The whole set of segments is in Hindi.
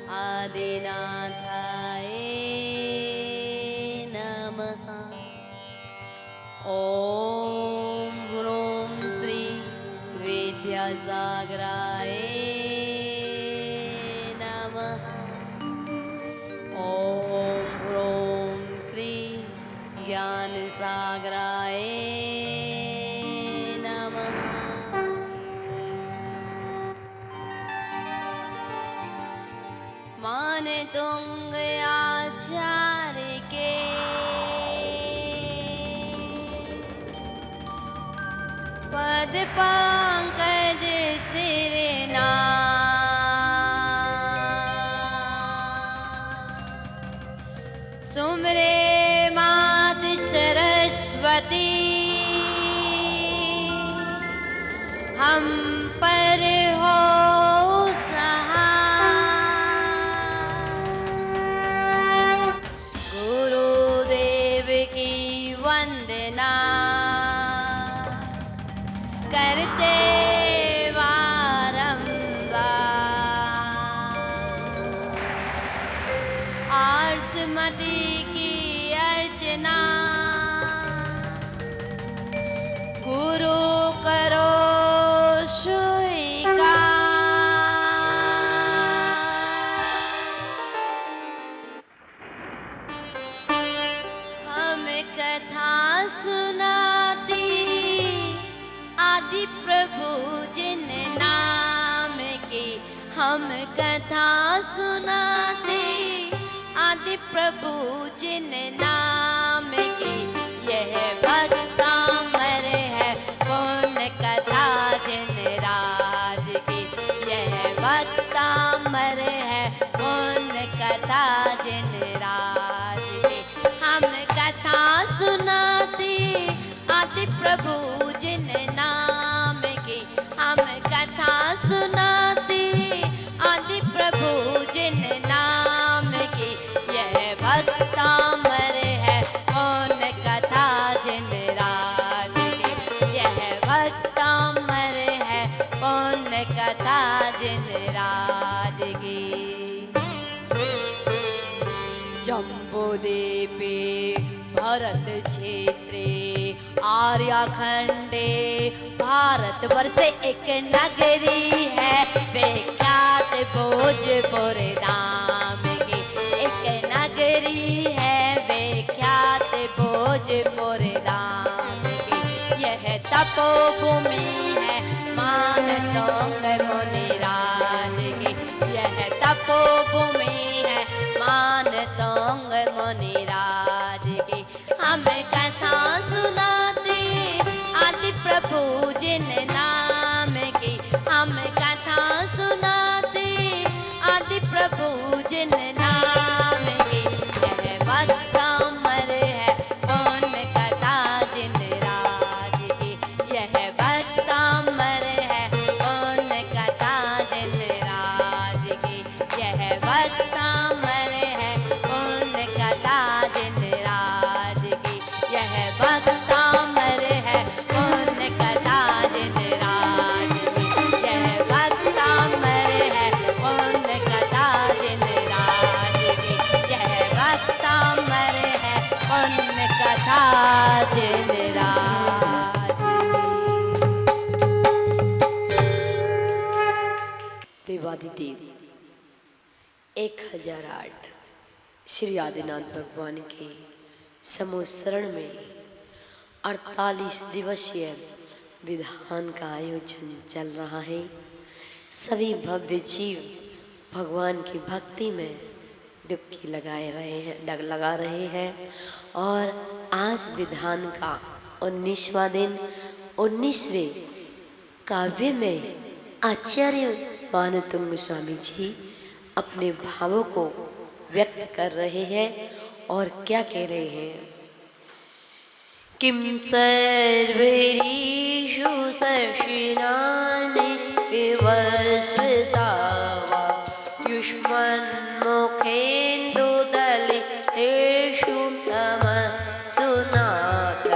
आदिनाथाय नमः। ॐ ह्रूं श्री विद्यासागराय नमः। ॐ ह्रूं श्री ज्ञानसागराय नमः। मानतुंग आचार्य के पद पंकज सिरना, सुमरे मात सरस्वती हम पर हो सहाय। गुरुदेव की वंदना करते बारंबार, आर्समती की अर्चना गुरु करो स्वीकार। हम कथा सुनाती आदि प्रभु जिन नाम की, हम कथा सुनाते आदि प्रभु जिन नाम की। यह भक्तामर है पुण्य कथा जिन राज की, यह भक्तामर है पुण्य कथा जिन राज की। हम कथा सुनाते आदि प्रभु जिन नाम की, हम कथा सुनाते आदि प्रभु जिन नाम की। यह भक्तामर है पुण्य कथा जिन राज की, यह भक्तामर है पुण्य कथा जिन राज की। जम्बूद्वीपे भरत क्षेत्रे आर्यखंडे भारतवर्ष एक नगरी है, विख्यात भोजपुर धाम की एक नगरी है, विख्यात भोजपुर धाम की। यह तपोभूमि है मानतोंग मुनिराज की, यह तपोभूमि है मानतोंग मुनिराज की। हम कथा सुनाते आदि प्रभु जिन नाम की, हम कथा सुनाते आदि प्रभु जिन नाम की। यह भक्तामर है पुण्य कथा जिन राज की, यह भक्तामर है पुण्य कथा जिन राज की, यह भक्तामर है पुण्य कथा जिन राज की, यह भक्तामर है पुण्य कथा जिन राज की, यह भक्तामर है पुण्य कथा जिन राज की, यह भक्तामर है पुण्य कथा जिन राज की। देवादिदेव 1008 श्री आदिनाथ भगवान के समोसरण में 48 दिवसीय विधान का आयोजन चल रहा है। सभी भव्य जीव भगवान की भक्ति में डुबकी लगा रहे हैं और आज विधान का 19वां दिन 19वें काव्य में आचार्य मानतुंग स्वामी जी अपने भावों को व्यक्त कर रहे हैं और क्या कह रहे हैं। किम सर्वेषु सशिनानि विवस्वता युष्मन्मुखेन्दुदलितेषु नमः सुनाथ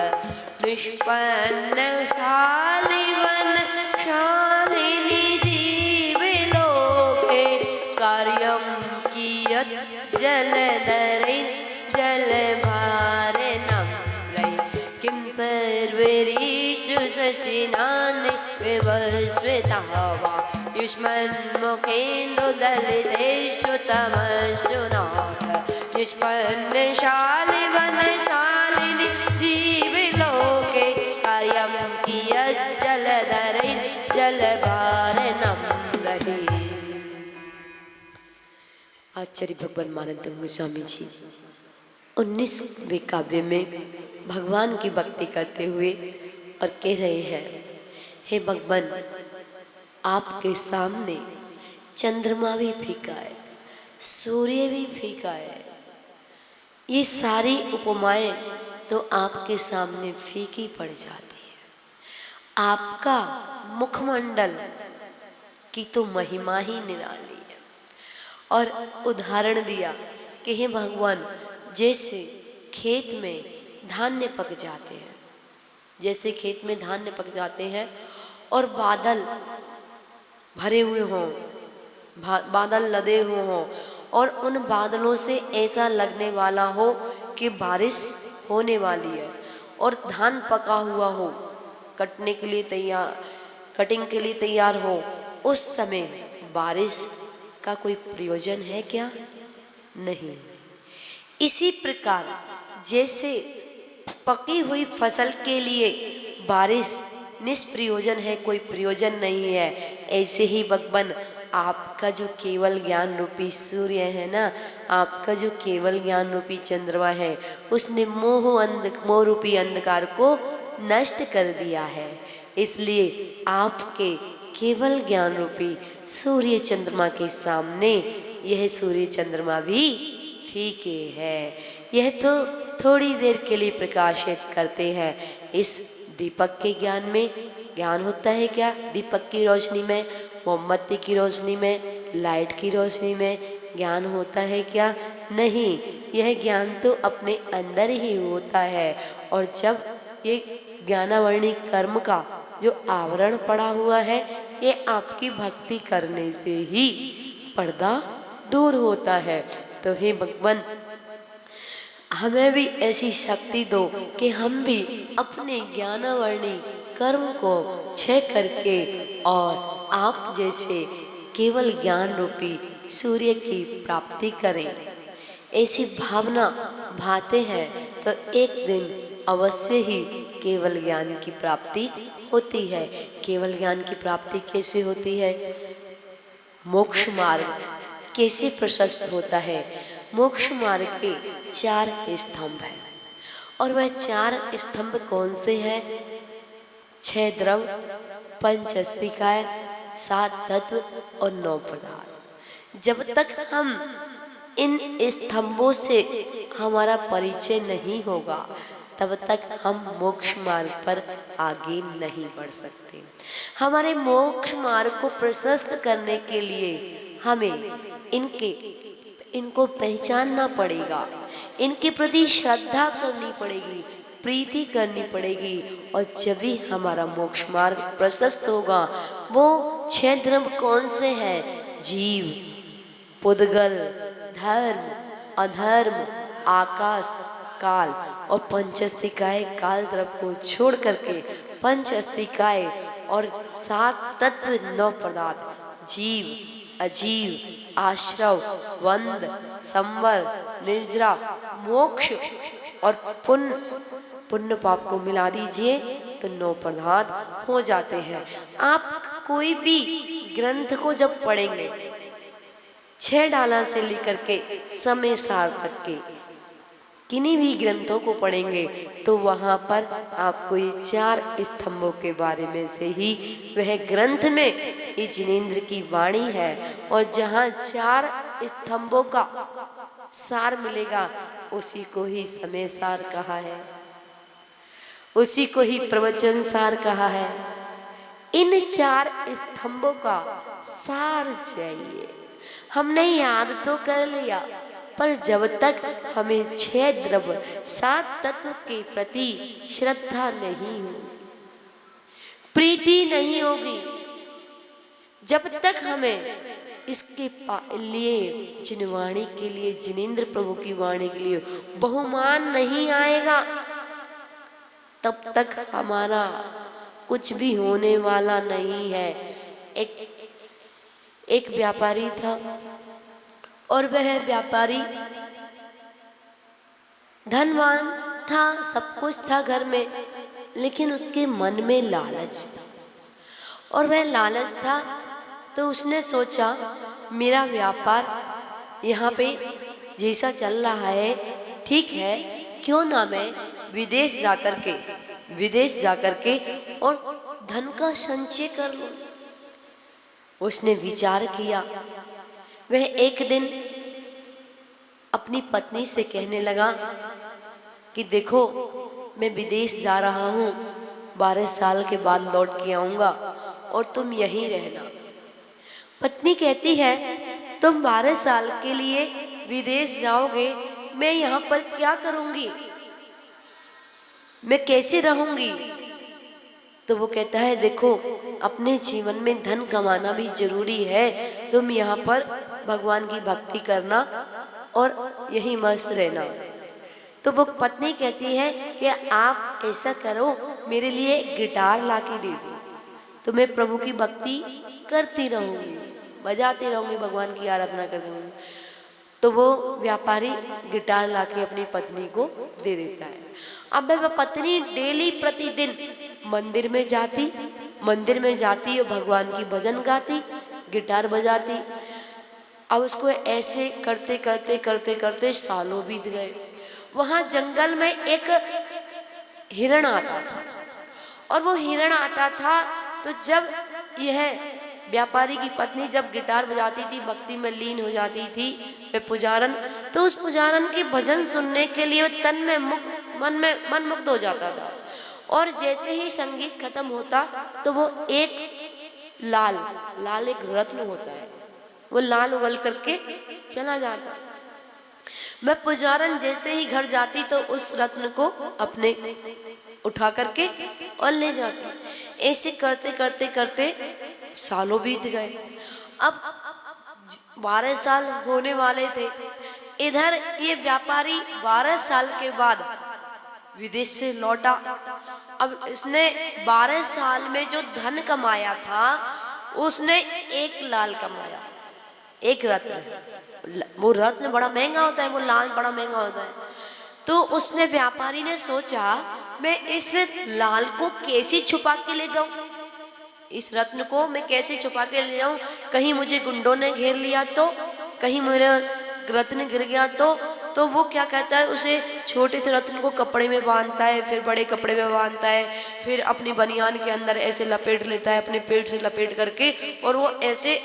निष्पन्नशालिवनशालिनि जीवलोके कार्यं कियत् जलधरै जलभारे नम्रै किं सर्वरीषु शशिनानि विवस्वतः वा युष्मन्मुखेन्दुदलितेषु तमसु नाथ निष्पन्नशालि वनशालिनि जीवलोके कार्यं कियत् जलधरै जलभारे नम्रै। आचार्य भगवान मानंद गोस्वामी जी 19वें काव्य में भगवान की भक्ति करते हुए और कह रहे हैं, हे भगवान, आपके सामने चंद्रमा भी फीका है, सूर्य भी फीका है, ये सारी उपमाएं तो आपके सामने फीकी पड़ जाती है। आपका मुखमंडल की तो महिमा ही निराली है। और उदाहरण दिया कि हे भगवान, जैसे खेत में धान्य पक जाते हैं, जैसे खेत में धान्य पक जाते हैं और बादल भरे हुए हों, बादल लदे हुए हों और उन बादलों से ऐसा लगने वाला हो कि बारिश होने वाली है और धान पका हुआ हो, कटने के लिए तैयार, कटिंग के लिए तैयार हो, उस समय बारिश का कोई प्रयोजन है क्या? नहीं। इसी प्रकार जैसे पकी हुई फसल के लिए बारिश निष्प्रयोजन है, कोई प्रयोजन नहीं है, ऐसे ही भगवान आपका जो केवल ज्ञान रूपी सूर्य है ना, आपका जो केवल ज्ञान रूपी चंद्रमा है, उसने मोह रूपी अंधकार को नष्ट कर दिया है। इसलिए आपके केवल ज्ञान रूपी सूर्य चंद्रमा के सामने यह सूर्य चंद्रमा भी फीके है। यह तो थोड़ी देर के लिए प्रकाशित करते हैं। इस दीपक के ज्ञान में ज्ञान होता है क्या? दीपक की रोशनी में, मोमबत्ती की रोशनी में, लाइट की रोशनी में ज्ञान होता है क्या? नहीं। यह ज्ञान तो अपने अंदर ही होता है। और जब ये ज्ञानावर्णी कर्म का जो आवरण पड़ा हुआ है, ये आपकी भक्ति करने से ही पर्दा दूर होता है। तो हे भगवान, हमें भी ऐसी शक्ति दो कि हम भी अपने ज्ञानावर्णी कर्म को क्षय करके और आप जैसे केवल ज्ञान रूपी सूर्य की प्राप्ति करें। ऐसी भावना भाते हैं तो एक दिन अवश्य ही केवल ज्ञान की प्राप्ति होती है। केवल ज्ञान की प्राप्ति कैसे होती है? मोक्ष मार्ग कैसे प्रशस्त होता है? मोक्ष मार्ग के 4 स्तंभ हैं। और वह 4 स्तंभ कौन से हैं? 6 द्रव, 5 अस्तिकाय, 7 तत्व और 9 पदार्थ। जब तक हम इन स्तंभों से हमारा परिचय नहीं होगा, तब तक हम मोक्ष मार्ग पर आगे नहीं बढ़ सकते। हमारे मोक्ष मार्ग को प्रशस्त करने के लिए हमें इनको पहचानना पड़ेगा, इनके प्रति श्रद्धा करनी पड़ेगी, प्रीति करनी पड़ेगी। और जब भी हमारा मोक्ष मार्ग प्रशस्त होगा, वो 6 द्रव्य कौन से हैं? जीव, पुद्गल, धर्म, अधर्म, आकाश, काल और पंचस्तिकाय काल द्रव्य को छोड़ करके पंचस्तिकाय और 7 तत्व 9 पदार्थ जीव, अजीव, आश्रव, वंद, संवर, निर्जरा, मोक्ष और पुण्य पाप को मिला दीजिए तो 9 पदार्थ हो जाते हैं। आप कोई भी ग्रंथ को जब पढ़ेंगे, 6 डाला से लेकर के समय सार तक के किन्हीं भी ग्रंथों को पढ़ेंगे तो वहाँ पर आपको ये 4 स्तंभों के बारे में से ही वह ग्रंथ में ये जिनेंद्र की वाणी है। और जहाँ 4 स्तंभों का सार मिलेगा, उसी को ही समय सार कहा है, उसी को ही प्रवचन सार कहा है। इन 4 स्तंभों का सार चाहिए। हमने याद तो कर लिया, पर जब तक हमें 6 द्रव्य 7 तत्व के प्रति श्रद्धा नहीं होगी, प्रीति नहीं होगी, जब तक हमें इसके लिए जिनवाणी के लिए, जिनेंद्र प्रभु की वाणी के लिए बहुमान नहीं आएगा, तब तक हमारा कुछ भी होने वाला नहीं है। एक व्यापारी था और वह व्यापारी धनवान था, सब कुछ था घर में, लेकिन उसके मन में लालच था। और वह लालच था तो उसने सोचा मेरा व्यापार यहाँ पे जैसा चल रहा है ठीक है, क्यों ना मैं विदेश जाकर के और धन का संचय कर लूं। उसने विचार किया। वह एक दिन अपनी पत्नी से कहने लगा कि देखो मैं विदेश जा रहा हूँ, 12 साल के बाद लौट के आऊँगा और तुम यहीं रहना। पत्नी कहती है तुम 12 साल के लिए विदेश जाओगे, मैं यहाँ पर क्या करूँगी, मैं कैसे रहूँगी। तो वो कहता है देखो अपने जीवन में धन कमाना भी जरूरी है, तुम यहाँ पर भगवान की भक्ति करना और यही मस्त रहना। तो वो पत्नी कहती है कि आप ऐसा करो मेरे लिए गिटार ला के दे दो, तो मैं प्रभु की भक्ति करती रहूँगी, बजाती रहूँगी, भगवान की आराधना करती रहूँगी। तो वो व्यापारी गिटार ला के अपनी पत्नी को दे देता है। अब वह पत्नी डेली प्रतिदिन मंदिर में जाती और भगवान की भजन गाती, गिटार बजाती। अब उसको ऐसे करते करते करते करते सालों बीत गए। वहां जंगल में एक हिरण आता था और वो हिरण आता था तो जब यह व्यापारी की पत्नी जब गिटार बजाती थी, भक्ति में लीन हो जाती थी वे पुजारन, तो उस पुजारन के भजन सुनने के लिए तन में मन मुग्ध हो जाता था। और जैसे ही संगीत खत्म होता तो वो एक लाल एक रत्न होता है, वो लाल उगल करके चला जाता। मैं पुजारन जैसे ही घर जाती तो उस रत्न को अपने उठा करके और ले जाती। ऐसे करते करते करते सालों बीत गए। अब 12 साल होने वाले थे। इधर ये व्यापारी 12 साल के बाद विदेश से लौटा। अब इसने 12 साल में जो धन कमाया था उसने एक लाल कमाया, एक रत्न। वो रत्न बड़ा महंगा होता है, वो लाल बड़ा महंगा होता है। तो उसने व्यापारी ने सोचा मैं इस लाल को कैसे छुपा के ले जाऊं, इस रत्न को मैं कैसे छुपा के ले जाऊं, कहीं मुझे गुंडों ने घेर लिया तो, कहीं मेरा रत्न गिर गया तो वो क्या कहता है, उसे छोटे से रत्न को कपड़े में बांधता है, फिर बड़े कपड़े में बांधता है, फिर अपनी बनियान के अंदर ऐसे लपेट लेता है, अपने पेट से लपेट करके, और वो ऐसे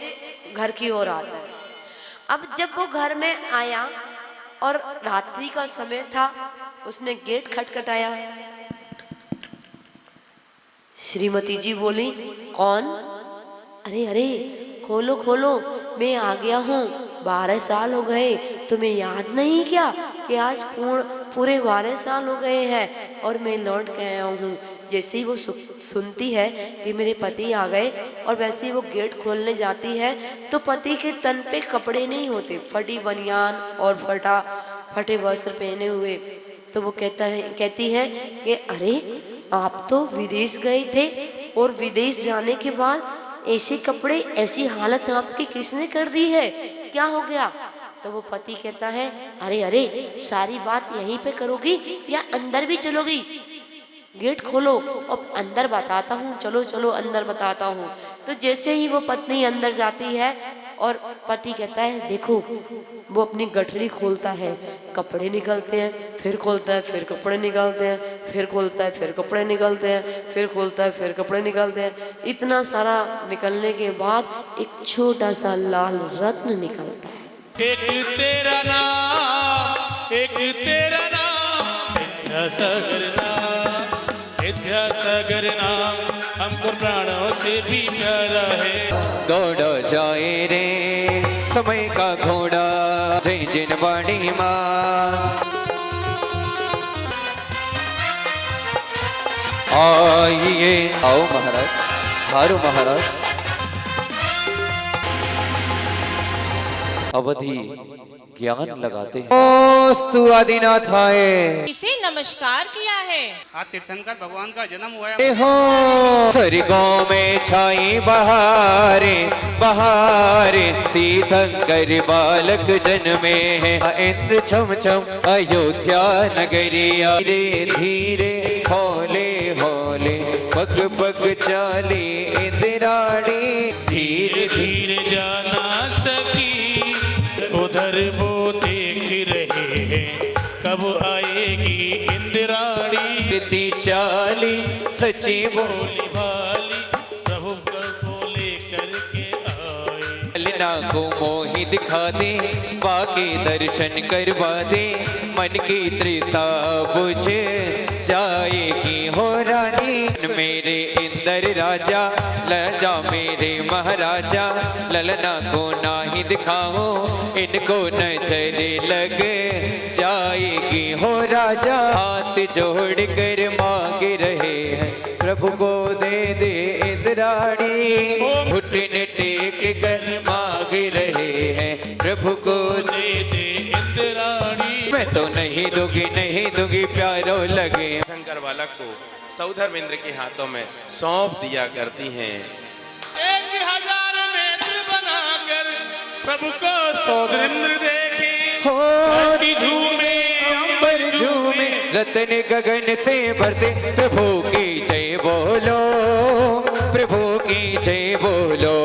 घर की ओर आता है। अब जब वो घर में आया और रात्रि का समय था, उसने गेट खटखटाया। श्रीमती जी बोली कौन? अरे अरे खोलो खोलो, मैं आ गया हूँ, 12 साल हो गए, तुम्हें याद नहीं क्या कि आज पूरे 12 साल हो गए हैं और मैं लौट के आया हूँ। जैसे ही वो सुनती है कि मेरे पति आ गए और वैसे ही वो गेट खोलने जाती है तो पति के तन पे कपड़े नहीं होते, फटी बनियान और फटे वस्त्र पहने हुए। तो वो कहती है कि अरे आप तो विदेश गए थे और विदेश जाने के बाद ऐसे कपड़े, ऐसी हालत आपकी किसने कर दी है, क्या हो गया? तो वो पति कहता है अरे अरे सारी बात यहीं पे करोगी या अंदर भी चलोगी? गेट खोलो और अंदर बताता हूँ, चलो चलो अंदर बताता हूँ। तो जैसे ही वो पत्नी अंदर जाती है और पति कहता है देखो, वो अपनी गठरी खोलता है, कपड़े निकलते हैं, फिर खोलता है, फिर कपड़े निकलते हैं, फिर खोलता है, फिर कपड़े निकलते हैं, फिर खोलता है, फिर कपड़े निकलते हैं। इतना सारा निकलने के बाद एक छोटा सा लाल रत्न निकलता है। एक तेरा नाम, एक तेरा नाम, विद्यासागर नाम, विद्यासागर नाम हमको प्राणों से भी प्यारा है। दौड़ जाए रे समय का घोड़ा, जय जिन वाणी माँ। आइए आओ महाराज, हारो महाराज। अवधि ज्ञान लगाते हैं। ओस्तु आदिनाथाय इसे नमस्कार किया है। आज तीर्थंकर भगवान का जन्म हुआ ए हो स्वर्गों में छाई बहारे बहारे तीर्थंकर बालक जन्मे हैं। इंद्र छम छम अयोध्या नगरिया धीरे धीरे होले होले पग पग चाली इंद्राणी धीरे धीरे जाना सकी उधर वो देख रहे हैं कब आएगी इंद्राणी ती चाली सची भोली भाली प्रभु को लेकर के आए। बोलना को मोहि दिखा दे बाकी दर्शन करवा दे मन की तृषा बुझ जाएगी हो रानी। मेरे इंद्र राजा लजा मेरे महाराजा ललना को ना ही दिखाओ इनको नजर लग जाएगी हो राजा। हाथ जोड़ कर मांग रहे हैं प्रभु को दे इंद्राणी घुटने टेक कर मांग रहे हैं प्रभु को दे इंद्राणी। मैं तो नहीं दूंगी प्यारो लगे। शंकर बालक को सौधर्म इंद्र के हाथों में सौंप दिया करती हैं। 1000 नेत्र बनाकर प्रभु को सौधेंद्र देखे हो धरती झूमे अंबर झूमे रतन गगन से भरते प्रभु की जय बोलो प्रभु की जय बोलो।